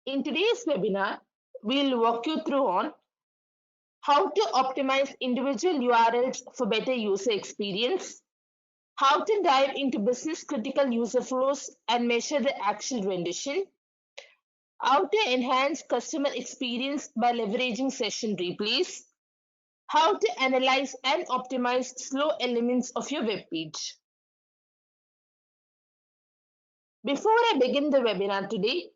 In today's webinar, we'll walk you through on how to optimize individual URLs for better user experience, how to dive into business critical user flows and measure the actual rendition, how to enhance customer experience by leveraging session replays, how to analyze and optimize slow elements of your web page. Before I begin the webinar today,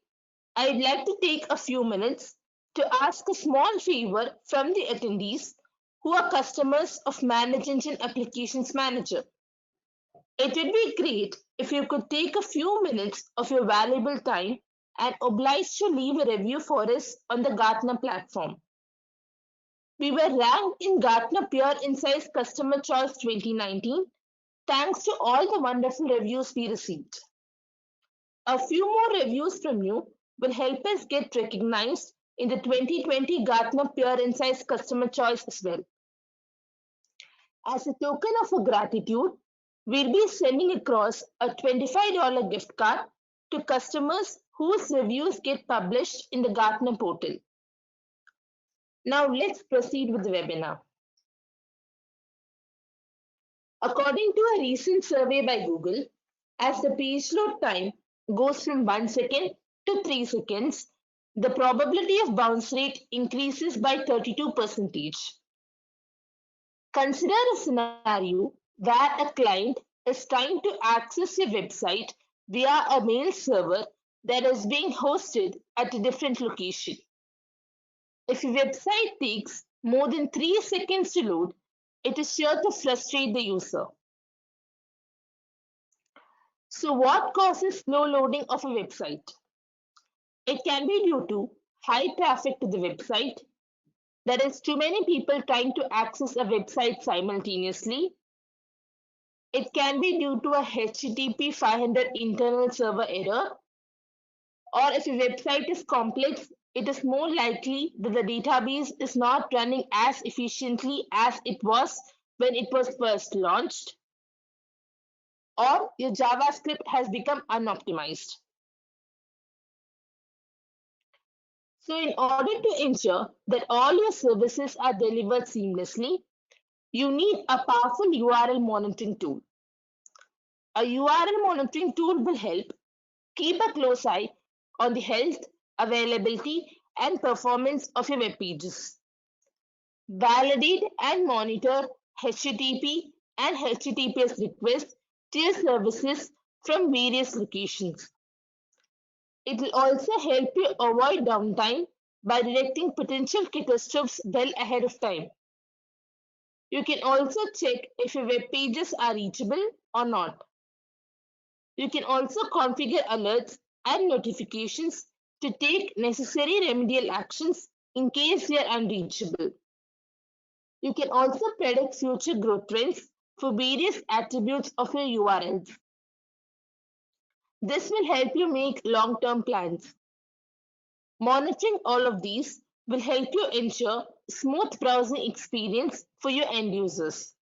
I'd like to take a few minutes to ask a small favor from the attendees who are customers of Manage Engine Applications Manager. It would be great if you could take a few minutes of your valuable time and oblige to leave a review for us on the Gartner platform. We were ranked in Gartner Peer Insights Customer Choice 2019 thanks to all the wonderful reviews we received. A few more reviews from you will help us get recognized in the 2020 Gartner Peer Insights Customer Choice as well. As a token of gratitude, we'll be sending across a $25 gift card to customers whose reviews get published in the Gartner portal. Now let's proceed with the webinar. According to a recent survey by Google, as the page load time goes from 1 second to 3 seconds, the probability of bounce rate increases by 32%. Consider a scenario where a client is trying to access your website via a mail server that is being hosted at a different location. If your website takes more than 3 seconds to load, it is sure to frustrate the user. So what causes slow loading of a website? It can be due to high traffic to the website. There is too many people trying to access a website simultaneously. It can be due to a HTTP 500 internal server error. Or if your website is complex, it is more likely that the database is not running as efficiently as it was when it was first launched. Or your JavaScript has become unoptimized. So in order to ensure that all your services are delivered seamlessly, you need a powerful URL monitoring tool. A URL monitoring tool will help keep a close eye on the health, availability, and performance of your web pages. Validate and monitor HTTP and HTTPS requests to your services from various locations. It will also help you avoid downtime by detecting potential catastrophes well ahead of time. You can also check if your web pages are reachable or not. You can also configure alerts and notifications to take necessary remedial actions in case they are unreachable. You can also predict future growth trends for various attributes of your URLs. This will help you make long-term plans. Monitoring all of these will help you ensure smooth browsing experience for your end users.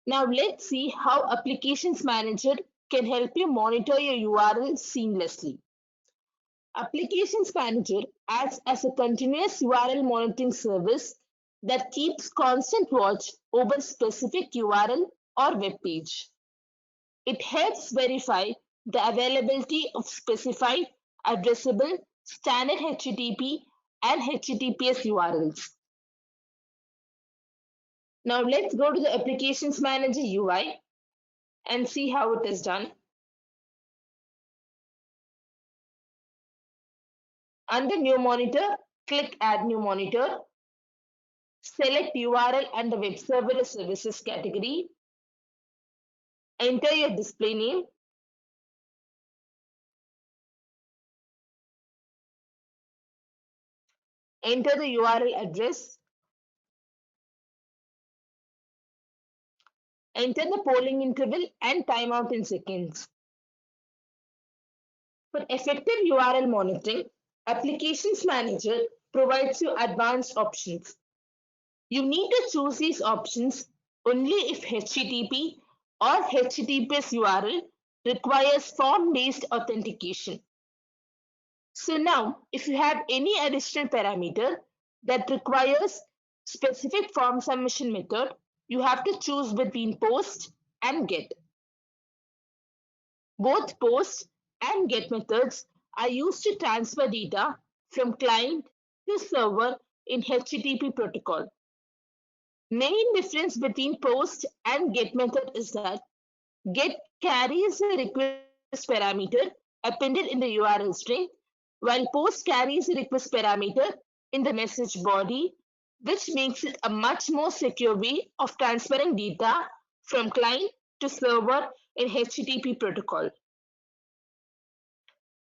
Now let's see how Applications Manager can help you monitor your URL seamlessly. Applications Manager acts as a continuous URL monitoring service that keeps constant watch over specific URL or web page. It helps verify the availability of specified, addressable, standard HTTP and HTTPS URLs. Now let's go to the Applications Manager UI and see how it is done. Under New Monitor, click Add New Monitor. Select URL under Web Server Services category. Enter your display name. Enter the URL address. Enter the polling interval and timeout in seconds. For effective URL monitoring, Applications Manager provides you advanced options. You need to choose these options only if HTTP or HTTPS URL requires form-based authentication. So now, if you have any additional parameter that requires specific form submission method, you have to choose between post and get. Both post and get methods are used to transfer data from client to server in HTTP protocol. Main difference between post and get method is that get carries a request parameter appended in the URL string, while post carries a request parameter in the message body, which makes it a much more secure way of transferring data from client to server in HTTP protocol.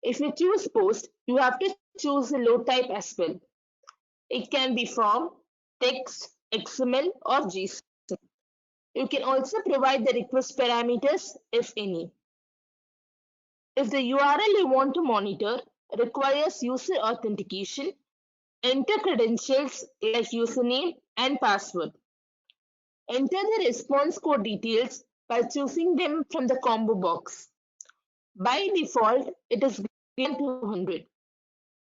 If you choose post, you have to choose the load type as well. It can be form, text, XML, or JSON. You can also provide the request parameters, if any. If the URL you want to monitor requires user authentication, enter credentials like username and password. Enter the response code details by choosing them from the combo box. By default, it is greater than 200.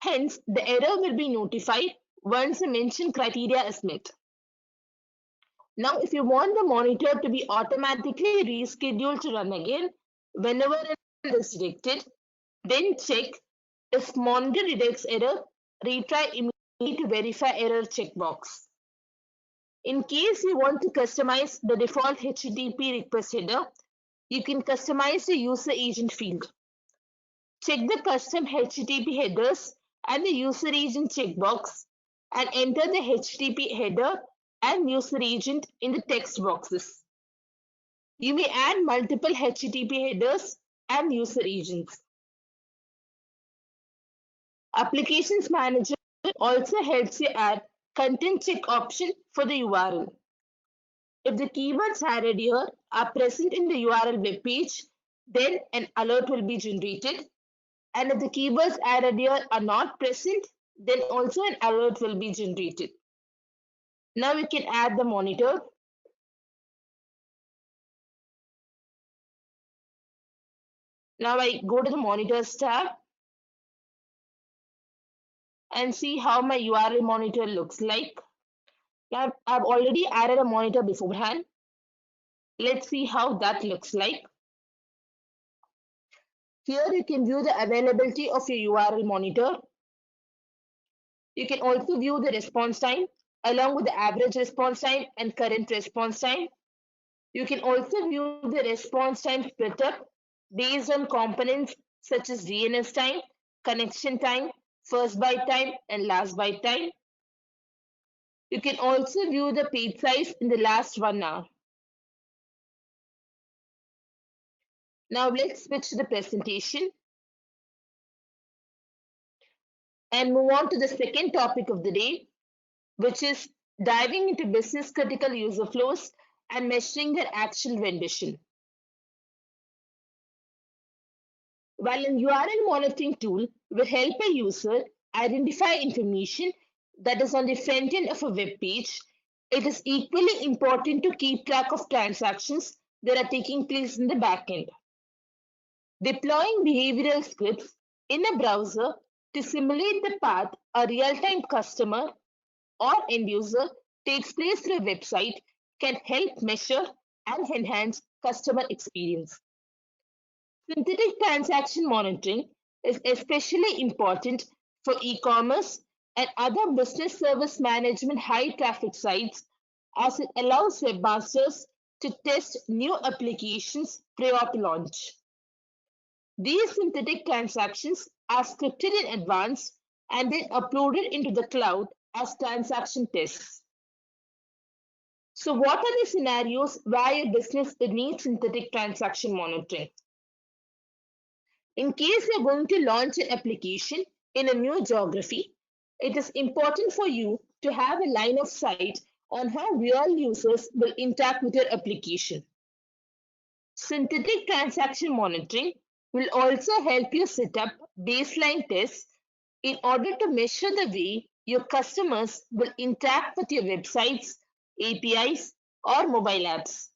Hence, the error will be notified once the mentioned criteria is met. Now, if you want the monitor to be automatically rescheduled to run again whenever it is detected, then check if monitor detects error, retry immediately to verify error checkbox. In case you want to customize the default HTTP request header, you can customize the user agent field. Check the custom HTTP headers and the user agent checkbox and enter the HTTP header and user agent in the text boxes. You may add multiple HTTP headers and user agents. Applications Manager also helps you add content check option for the URL. If the keywords added here are present in the URL web page, then an alert will be generated. And if the keywords added here are not present, then also an alert will be generated. Now we can add the monitor. Now I go to the monitors tab and see how my URL monitor looks like. I've already added a monitor beforehand. Let's see how that looks like. Here you can view the availability of your URL monitor. You can also view the response time along with the average response time and current response time. You can also view the response time split up based on components such as DNS time, connection time, first byte time, and last byte time. You can also view the page size in the last 1 hour. Now let's switch to the presentation and move on to the second topic of the day, which is diving into business critical user flows and measuring their actual rendition. While an URL monitoring tool will help a user identify information that is on the front end of a web page, it is equally important to keep track of transactions that are taking place in the back end. Deploying behavioral scripts in a browser to simulate the path a real-time customer or end user takes place through a website can help measure and enhance customer experience. Synthetic transaction monitoring is especially important for e-commerce and other business service management high traffic sites as it allows webmasters to test new applications prior to launch. These synthetic transactions are scripted in advance and then uploaded into the cloud as transaction tests. So what are the scenarios where your business needs synthetic transaction monitoring? In case you're going to launch an application in a new geography, it is important for you to have a line of sight on how real users will interact with your application. Synthetic transaction monitoring will also help you set up baseline tests in order to measure the way your customers will interact with your websites, APIs, or mobile apps.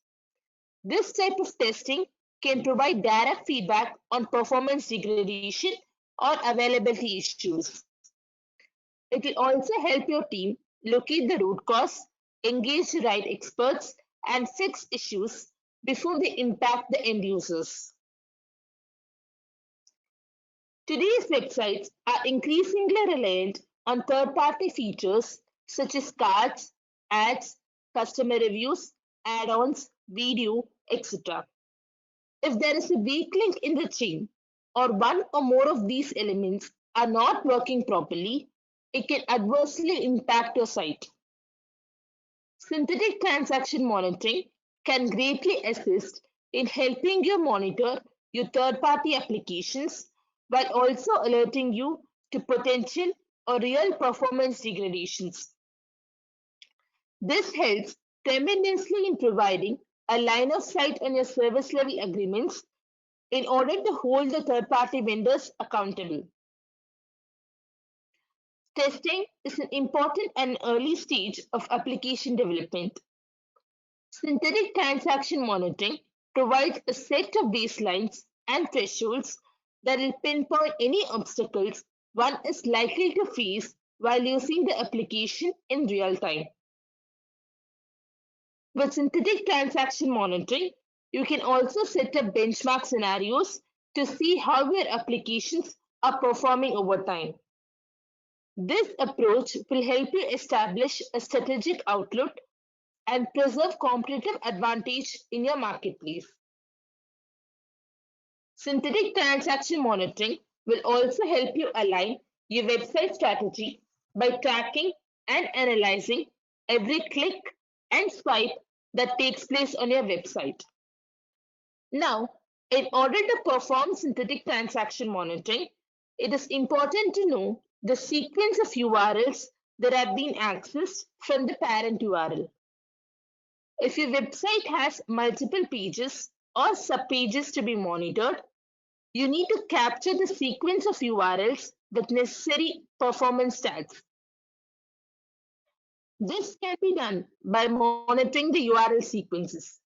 This type of testing can provide direct feedback on performance degradation or availability issues. It will also help your team locate the root cause, engage the right experts, and fix issues before they impact the end users. Today's websites are increasingly reliant on third party features such as cards, ads, customer reviews, add ons, video, etc. If there is a weak link in the chain, or one or more of these elements are not working properly, it can adversely impact your site. Synthetic transaction monitoring can greatly assist in helping you monitor your third party applications while also alerting you to potential or real performance degradations. This helps tremendously in providing a line of sight on your service level agreements in order to hold the third party vendors accountable. Testing is an important and early stage of application development. Synthetic transaction monitoring provides a set of baselines and thresholds that will pinpoint any obstacles one is likely to face while using the application in real time. With synthetic transaction monitoring, you can also set up benchmark scenarios to see how your applications are performing over time. This approach will help you establish a strategic outlook and preserve competitive advantage in your marketplace. Synthetic transaction monitoring will also help you align your website strategy by tracking and analyzing every click and swipe that takes place on your website. Now, in order to perform synthetic transaction monitoring, it is important to know the sequence of URLs that have been accessed from the parent URL. If your website has multiple pages or subpages to be monitored, you need to capture the sequence of URLs with necessary performance stats. This can be done by monitoring the URL sequences.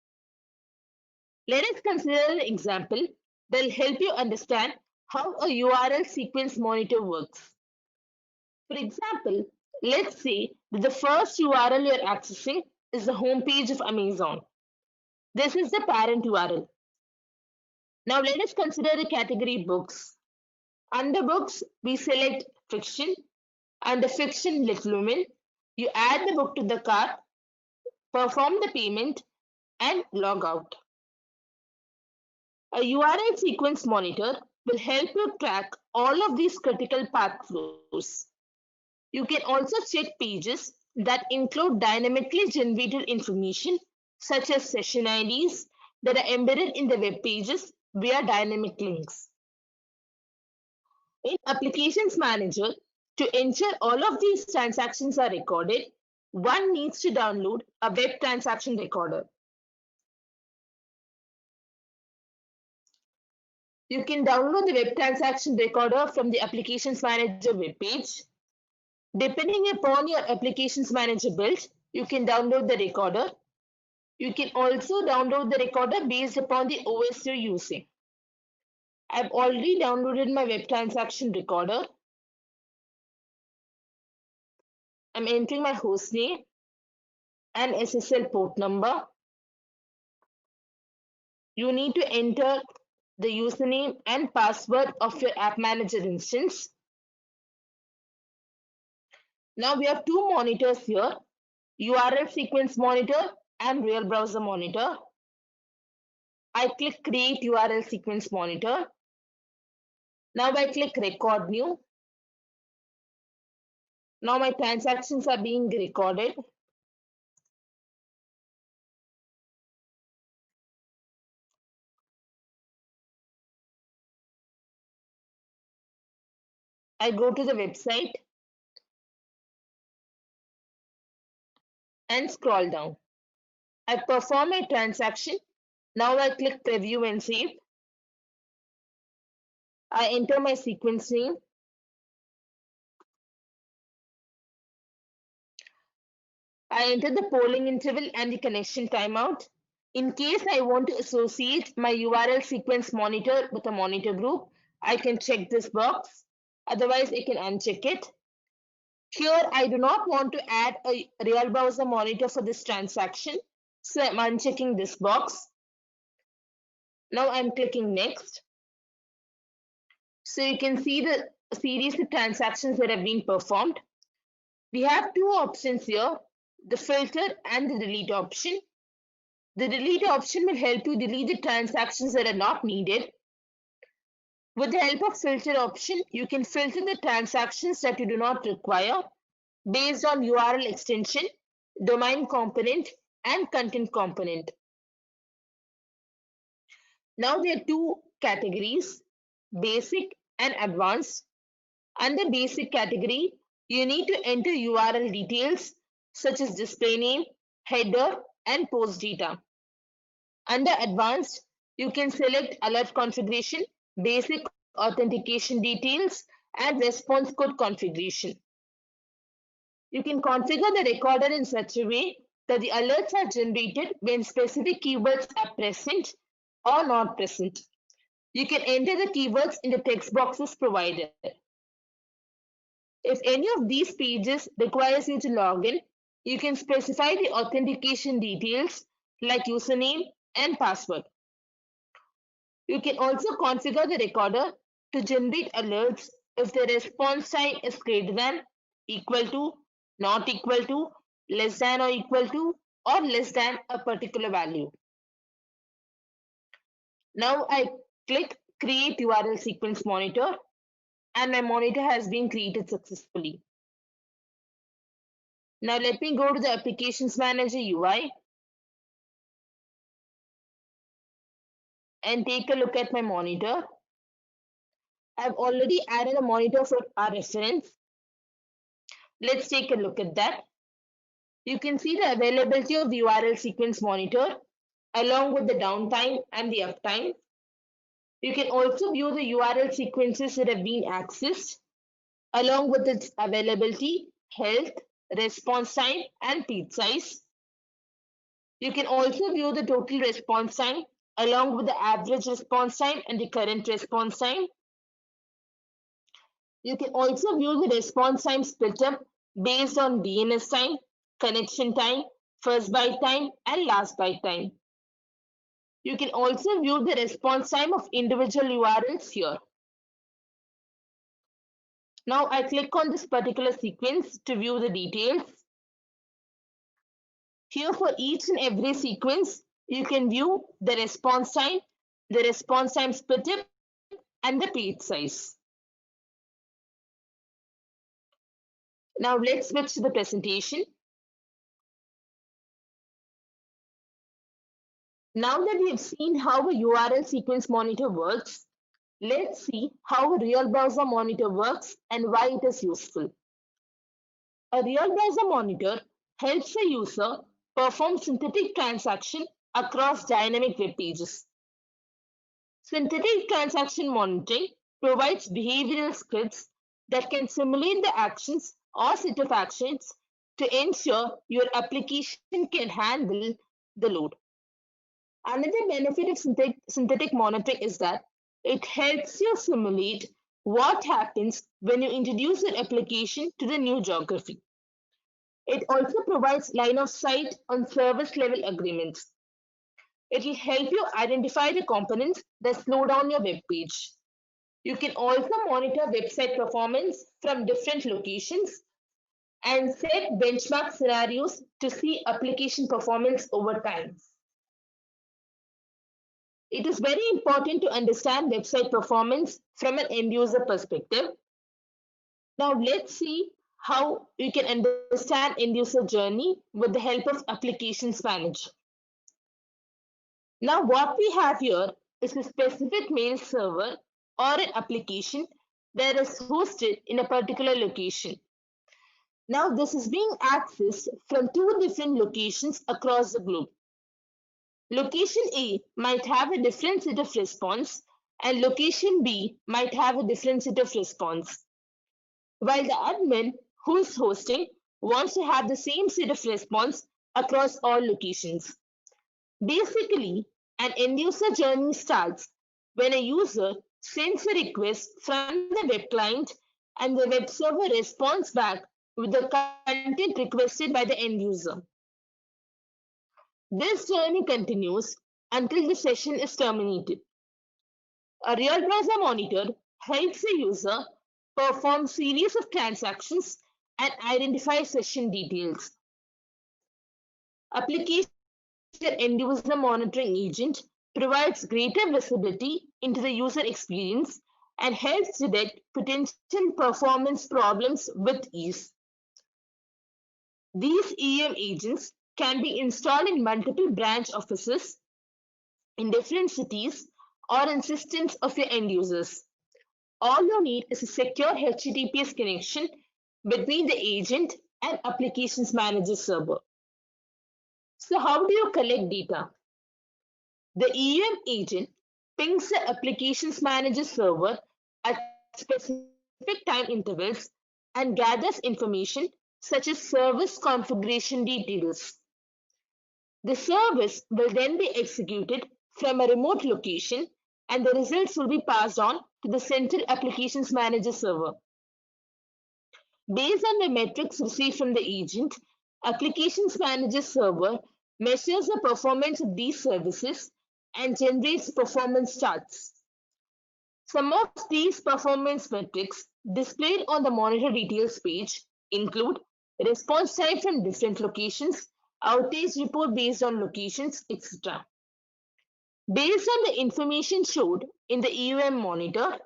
Let us consider an example that will help you understand how a URL sequence monitor works. For example, let's say that the first URL you're accessing is the homepage of Amazon. This is the parent URL. Now let us consider the category books. Under books, we select fiction. Under fiction, Little Women. You add the book to the cart, perform the payment, and log out. A URL sequence monitor will help you track all of these critical path flows. You can also check pages that include dynamically generated information such as session IDs that are embedded in the web pages via dynamic links. In Applications Manager, to ensure all of these transactions are recorded, one needs to download a web transaction recorder. You can download the web transaction recorder from the Applications Manager webpage. Depending upon your Applications Manager build, you can download the recorder. You can also download the recorder based upon the OS you're using. I've already downloaded my web transaction recorder. I'm entering my host name and SSL port number. You need to enter the username and password of your App Manager instance. Now we have two monitors here, URL sequence monitor and real browser monitor. I click create URL sequence monitor. Now I click record new. Now my transactions are being recorded. I go to the website and scroll down. I perform a transaction. Now I click preview and save. I enter my sequence name. I enter the polling interval and the connection timeout. In case I want to associate my URL sequence monitor with a monitor group, I can check this box. Otherwise, I can uncheck it. Here, I do not want to add a real browser monitor for this transaction. So I'm unchecking this box. Now I'm clicking next. So you can see the series of transactions that have been performed. We have two options here, the filter and the delete option. The delete option will help you delete the transactions that are not needed. With the help of filter option, you can filter the transactions that you do not require based on URL extension, domain component, and content component. Now there are two categories, basic and advanced. Under basic category, you need to enter URL details such as display name, header, and post data. Under advanced, you can select alert configuration, basic authentication details, and response code configuration. You can configure the recorder in such a way that the alerts are generated when specific keywords are present or not present. You can enter the keywords in the text boxes provided. If any of these pages requires you to log in, you can specify the authentication details like username and password. You can also configure the recorder to generate alerts if the response time is greater than, equal to, not equal to, less than or less than a particular value. Now I click Create URL Sequence Monitor and my monitor has been created successfully. Now let me go to the Applications Manager UI and take a look at my monitor. I've already added a monitor for our reference. Let's take a look at that. You can see the availability of the URL sequence monitor along with the downtime and the uptime. You can also view the URL sequences that have been accessed along with its availability, health, response time, and page size. You can also view the total response time along with the average response time and the current response time. You can also view the response time split up based on DNS time, connection time, first byte time, and last byte time. You can also view the response time of individual URLs here. Now I click on this particular sequence to view the details. Here for each and every sequence, you can view the response time split up, and the page size. Now let's switch to the presentation. Now that we have seen how a URL sequence monitor works, let's see how a real browser monitor works and why it is useful. A real browser monitor helps a user perform synthetic transaction across dynamic web pages. Synthetic transaction monitoring provides behavioral scripts that can simulate the actions or set of actions to ensure your application can handle the load. Another benefit of synthetic monitoring is that it helps you simulate what happens when you introduce your application to the new geography. It also provides line of sight on service level agreements. It will help you identify the components that slow down your web page. You can also monitor website performance from different locations and set benchmark scenarios to see application performance over time. It is very important to understand website performance from an end user perspective. Now let's see how you can understand end user journey with the help of Applications Manager. Now what we have here is a specific mail server or an application that is hosted in a particular location. Now this is being accessed from two different locations across the globe. Location A might have a different set of response and location B might have a different set of response. While the admin who is hosting wants to have the same set of response across all locations. Basically, an end user journey starts when a user sends a request from the web client, and the web server responds back with the content requested by the end user. This journey continues until the session is terminated. A real browser monitor helps the user perform series of transactions and identify session details. Application end user monitoring agent provides greater visibility into the user experience and helps detect potential performance problems with ease. These EM agents can be installed in multiple branch offices in different cities or in systems of your end users. All you need is a secure HTTPS connection between the agent and Applications Manager server. So how do you collect data? The EM agent pings the Applications Manager server at specific time intervals and gathers information such as service configuration details. The service will then be executed from a remote location and the results will be passed on to the central Applications Manager server. Based on the metrics received from the agent, Applications Manager server measures the performance of these services and generates performance charts. Some of these performance metrics displayed on the monitor details page include response time from different locations, outage report based on locations, etc. Based on the information showed in the EUM monitor,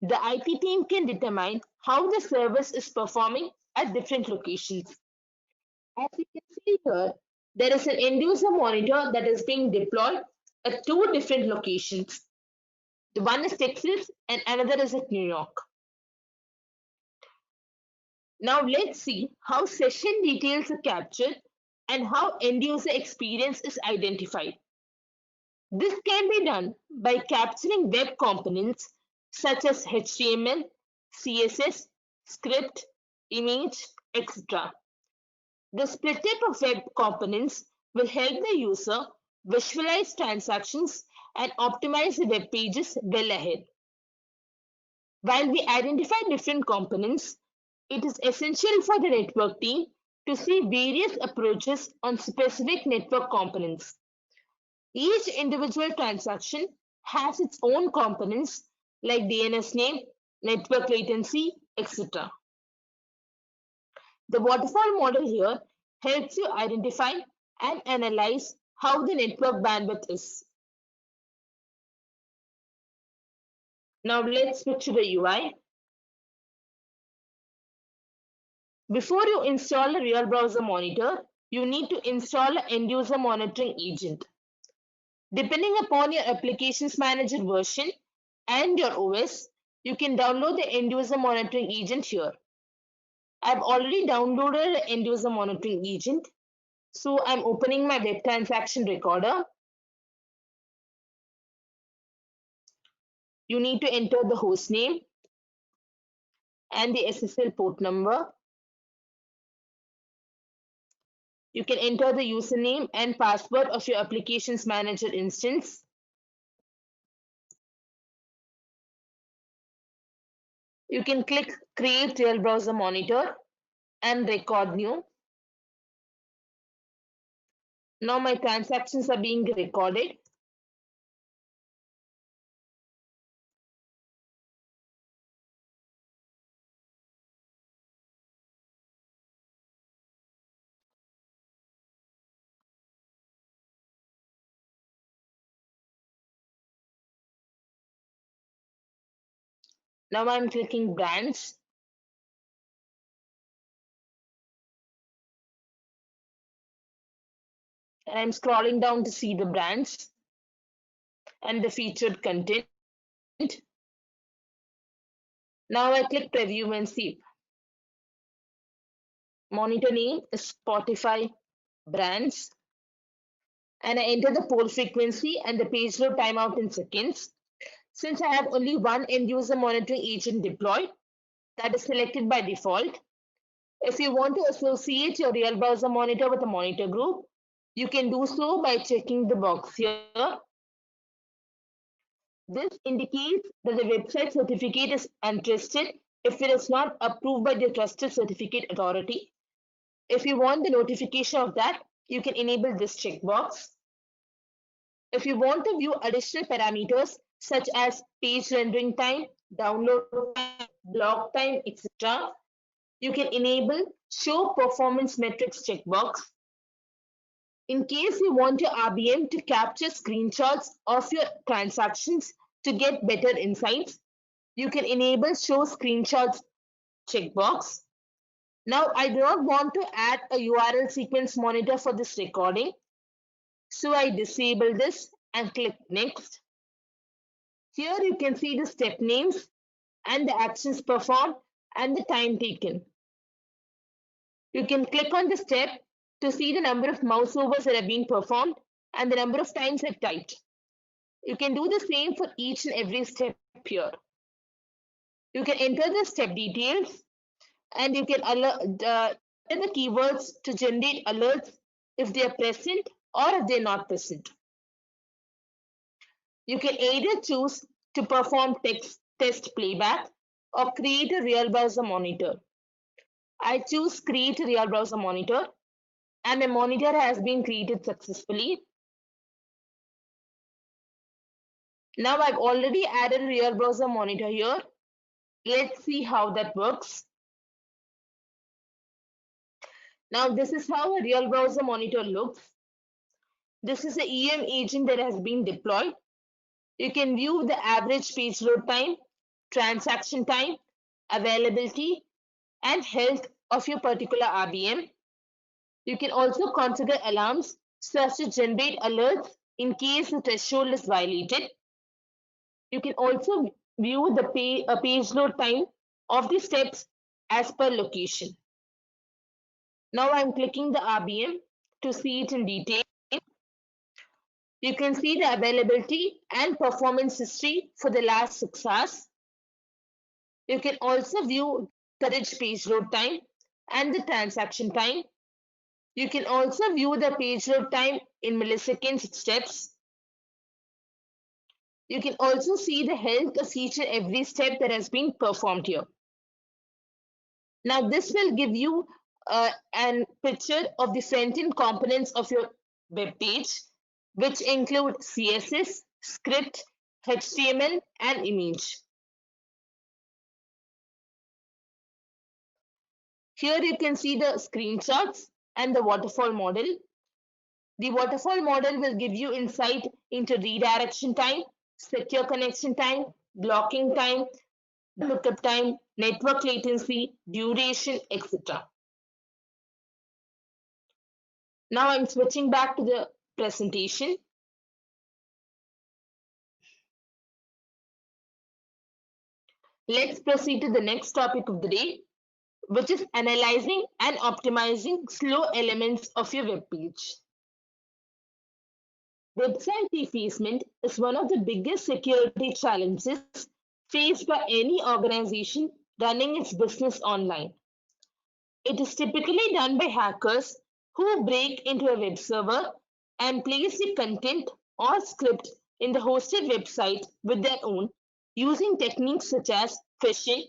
the IT team can determine how the service is performing at different locations. As you can see here, there is an end user monitor that is being deployed at two different locations. The one is Texas and another is at New York. Now let's see how session details are captured and how end user experience is identified. This can be done by capturing web components such as HTML, CSS, script, image, etc. The split type of web components will help the user visualize transactions and optimize the web pages well ahead. While we identify different components, it is essential for the network team to see various approaches on specific network components. Each individual transaction has its own components like DNS name, network latency, etc. The waterfall model here helps you identify and analyze how the network bandwidth is. Now let's switch to the UI. Before you install a real browser monitor, you need to install an end user monitoring agent. Depending upon your applications manager version and your OS, you can download the end user monitoring agent here. I've already downloaded the end user monitoring agent. So I'm opening my web transaction recorder. You need to enter the host name and the SSL port number. You can enter the username and password of your applications manager instance. You can click create real browser monitor and record new. Now my transactions are being recorded. Now I'm clicking brands. And I'm scrolling down to see the brands and the featured content. Now I click preview and see. Monitor name is Spotify brands. And I enter the port frequency and the page load timeout in seconds. Since I have only one end user monitoring agent deployed, that is selected by default. If you want to associate your real browser monitor with a monitor group, you can do so by checking the box here. This indicates that the website certificate is untrusted if it is not approved by the Trusted Certificate Authority. If you want the notification of that, you can enable this checkbox. If you want to view additional parameters such as page rendering time, download time, block time, etc., you can enable Show Performance Metrics checkbox. In case you want your RBM to capture screenshots of your transactions to get better insights, you can enable Show Screenshots checkbox. Now, I do not want to add a URL sequence monitor for this recording, so I disable this and click Next. Here you can see the step names and the actions performed and the time taken. You can click on the step to see the number of mouse overs that have been performed and the number of times I've typed. You can do the same for each and every step here. You can enter the step details and you can enter the keywords to generate alerts if they are present or if they're not present. You can either choose to perform text test playback or create a real browser monitor. I choose create a real browser monitor and my monitor has been created successfully. Now I've already added a real browser monitor here. Let's see how that works. Now this is how a real browser monitor looks. This is the EM agent that has been deployed. You can view the average page load time, transaction time, availability, and health of your particular RBM. You can also configure alarms so as to generate alerts in case the threshold is violated. You can also view the page load time of the steps as per location. Now I'm clicking the RBM to see it in detail. You can see the availability and performance history for the last 6 hours. You can also view the average page load time and the transaction time. You can also view the page load time in milliseconds steps. You can also see the health of each and every step that has been performed here. Now this will give you a picture of the front-end components of your web page, which include CSS, script, HTML, and image. Here you can see the screenshots and the waterfall model. The waterfall model will give you insight into redirection time, secure connection time, blocking time, lookup time, network latency, duration, etc. Now I'm switching back to the presentation. Let's proceed to the next topic of the day, which is analyzing and optimizing slow elements of your web page. Website defacement is one of the biggest security challenges faced by any organization running its business online. It is typically done by hackers who break into a web server and place the content or script in the hosted website with their own using techniques such as phishing,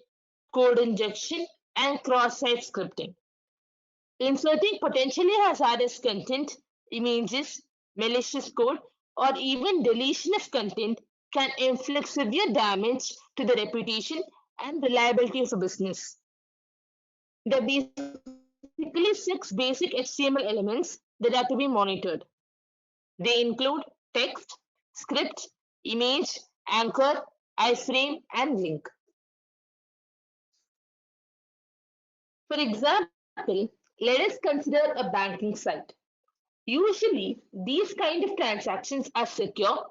code injection, and cross-site scripting. Inserting potentially hazardous content, images, malicious code, or even deletion of content can inflict severe damage to the reputation and reliability of a business. There are basically 6 basic HTML elements that are to be monitored. They include text, script, image, anchor, iframe, and link. For example, let us consider a banking site. Usually, these kind of transactions are secure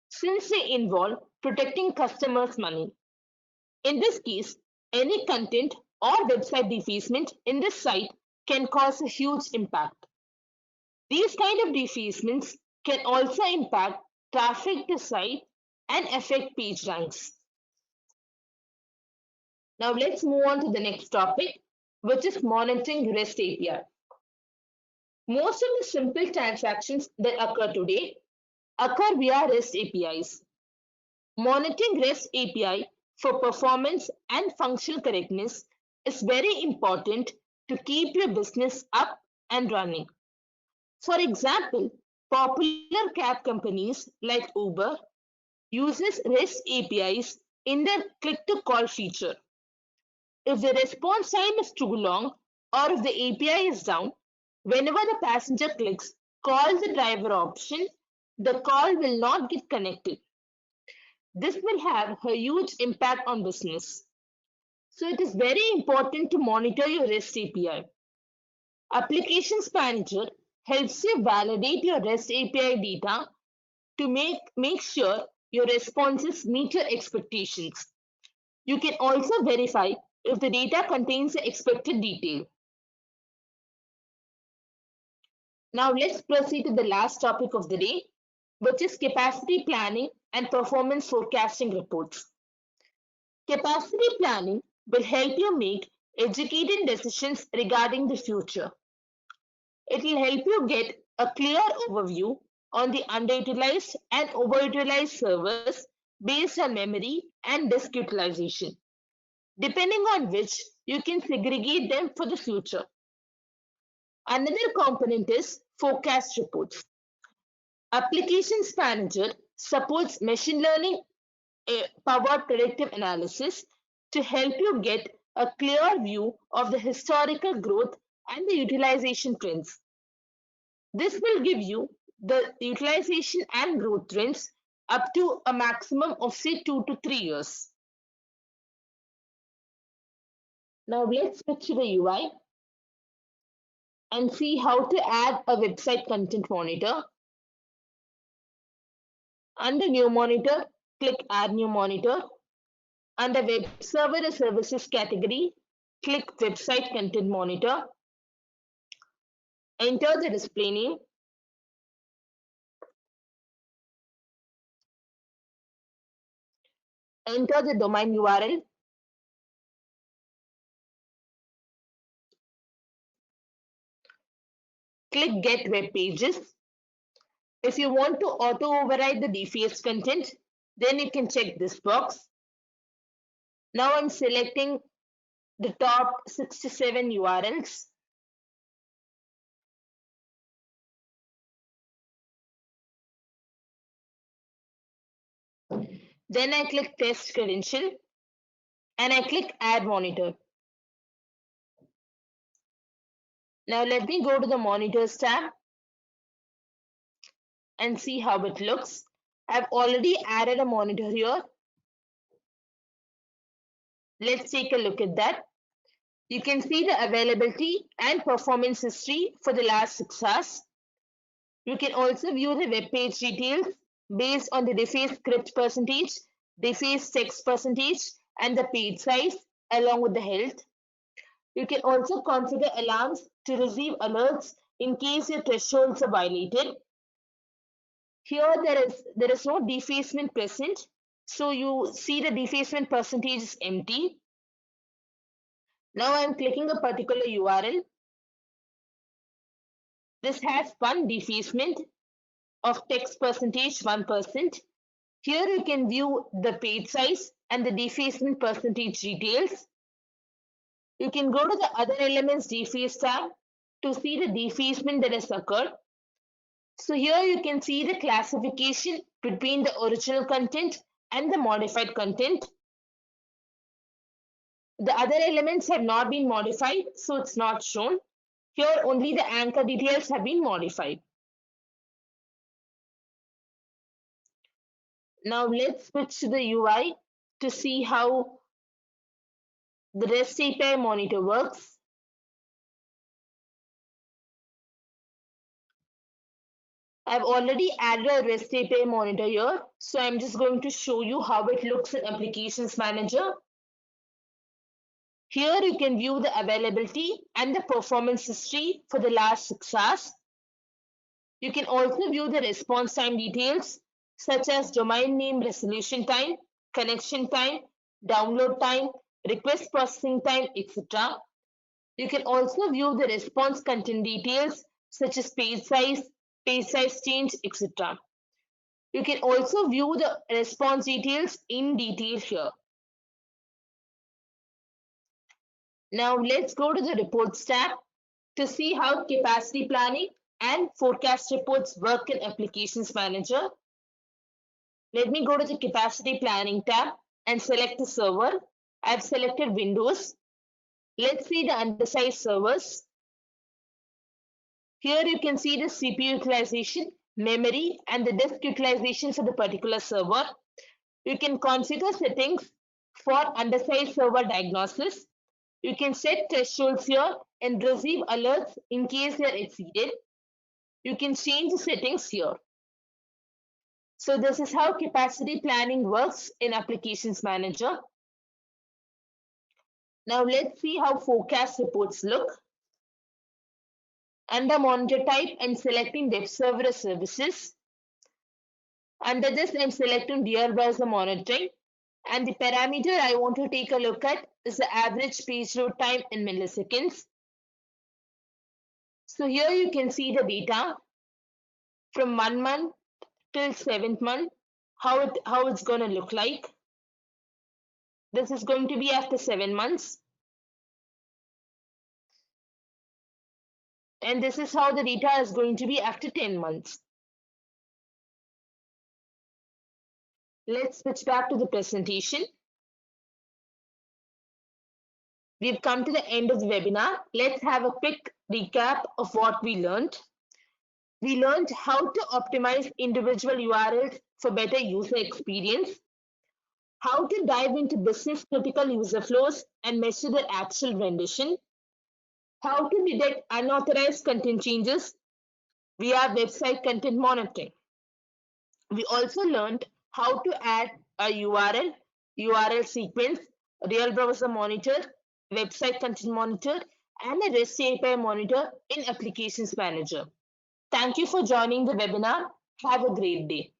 since they involve protecting customers' money. In this case, any content or website defacement in this site can cause a huge impact. These kind of defacements can also impact traffic to site and affect page ranks. Now let's move on to the next topic, which is monitoring REST API. Most of the simple transactions that occur today occur via REST APIs. Monitoring REST API for performance and functional correctness is very important to keep your business up and running. For example, popular cab companies like Uber uses REST APIs in their click to call feature. If the response time is too long or if the API is down, whenever the passenger clicks call the driver option, the call will not get connected. This will have a huge impact on business. So it is very important to monitor your REST API. Applications Manager helps you validate your REST API data to make sure your responses meet your expectations. You can also verify if the data contains the expected detail. Now let's proceed to the last topic of the day, which is capacity planning and performance forecasting reports. Capacity planning will help you make educated decisions regarding the future. It will help you get a clear overview on the underutilized and overutilized servers based on memory and disk utilization, depending on which you can segregate them for the future. Another component is forecast reports. Applications Manager supports machine learning powered predictive analysis to help you get a clear view of the historical growth and the utilization trends. This will give you the utilization and growth trends up to a maximum of say 2 to 3 years. Now let's switch to the UI and see how to add a website content monitor. Under New Monitor, click Add New Monitor. Under Web Server and Services category, click Website Content Monitor. Enter the display name. Enter the domain URL. Click Get Web Pages. If you want to auto override the defaced content, then you can check this box. Now I'm selecting the top 67 URLs. Then I click Test Credential and I click Add Monitor. Now let me go to the Monitors tab and see how it looks. I've already added a monitor here. Let's take a look at that. You can see the availability and performance history for the last 6 hours. You can also view the web page details based on the defaced script percentage, defaced text percentage, and the page size along with the health. You can also configure alarms to receive alerts in case your thresholds are violated. Here there is no defacement present, so you see the defacement percentage is empty. Now I'm clicking a particular URL. This has one defacement of text percentage 1%. Here you can view the page size and the defacement percentage details. You can go to the other elements deface tab to see the defacement that has occurred. So here you can see the classification between the original content and the modified content. The other elements have not been modified, so it's not shown. Here only the anchor details have been modified. Now let's switch to the UI to see how the REST API monitor works. I've already added a REST API monitor here, so I'm just going to show you how it looks in Applications Manager. Here you can view the availability and the performance history for the last 6 hours. You can also view the response time details such as domain name resolution time, connection time, download time, request processing time, etc. You can also view the response content details such as page size change, etc. You can also view the response details in detail here. Now let's go to the Reports tab to see how capacity planning and forecast reports work in Applications Manager. Let me go to the Capacity Planning tab and select the server. I've selected Windows. Let's see the undersized servers. Here you can see the CPU utilization, memory, and the disk utilization for the particular server. You can configure settings for undersized server diagnosis. You can set thresholds here and receive alerts in case they are exceeded. You can change the settings here. So this is how capacity planning works in Applications Manager. Now let's see how forecast reports look. Under monitor type, I'm selecting web server services. Under this, I'm selecting dual browser monitoring. And the parameter I want to take a look at is the average page load time in milliseconds. So here you can see the data from 1 month till 7th month, how it's going to look like. This is going to be after 7 months. And this is how the data is going to be after 10 months. Let's switch back to the presentation. We've come to the end of the webinar. Let's have a quick recap of what we learned. We learned how to optimize individual URLs for better user experience, how to dive into business critical user flows and measure their actual rendition, how to detect unauthorized content changes via website content monitoring. We also learned how to add a URL sequence, real browser monitor, website content monitor, and a REST API monitor in Applications Manager. Thank you for joining the webinar. Have a great day.